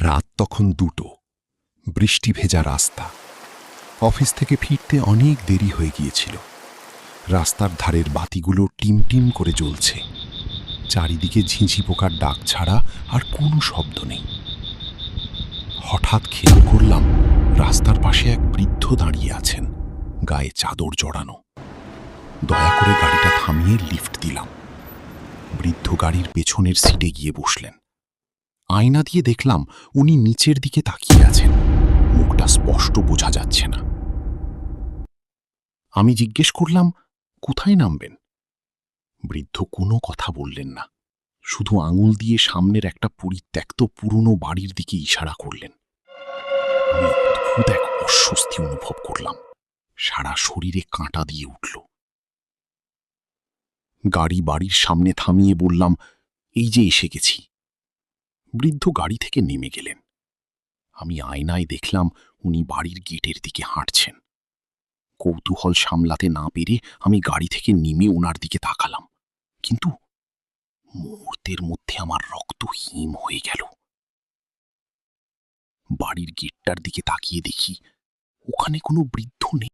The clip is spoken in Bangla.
রাত তখন 2টো। বৃষ্টি ভেজা রাস্তা। অফিস থেকে ফিরতে অনেক দেরি হয়ে গিয়েছিল। রাস্তার ধারের বাতিগুলো টিম টিম করে জ্বলছে। চারিদিকে ঝিঁঝি পোকার ডাক ছাড়া আর কোনো শব্দ নেই। হঠাৎ খেয়াল করলাম রাস্তার পাশে এক বৃদ্ধ দাঁড়িয়ে আছেন, গায়ে চাদর জড়ানো। দয়া করে গাড়িটা থামিয়ে লিফট দিলাম। বৃদ্ধ গাড়ির পেছনের সিটে গিয়ে বসলেন। আয়না দিয়ে দেখলাম উনি নিচের দিকে তাকিয়ে আছেন, মুখটা স্পষ্ট বোঝা যাচ্ছে না। আমি জিজ্ঞেস করলাম, কোথায় নামবেন? বৃদ্ধ কোনো কথা বললেন না, শুধু আঙুল দিয়ে সামনের একটা পরিত্যক্ত পুরনো বাড়ির দিকে ইশারা করলেন। আমি অদ্ভুত এক অস্বস্তি অনুভব করলাম, সারা শরীরে কাঁটা দিয়ে উঠল। গাড়ি বাড়ির সামনে থামিয়ে বললাম, এই যে এসে গেছি। বৃদ্ধ গাড়ি থেকে নেমে গেলেন। আমি আয়নায় দেখলাম উনি বাড়ির গেটের দিকে হাঁটছেন। কৌতূহল সামলাতে না পেরে আমি গাড়ি থেকে নেমে ওনার দিকে তাকালাম, কিন্তু মুহূর্তের মধ্যে আমার রক্ত হিম হয়ে গেল। বাড়ির গেটটার দিকে তাকিয়ে দেখি ওখানে কোনো বৃদ্ধ নেই।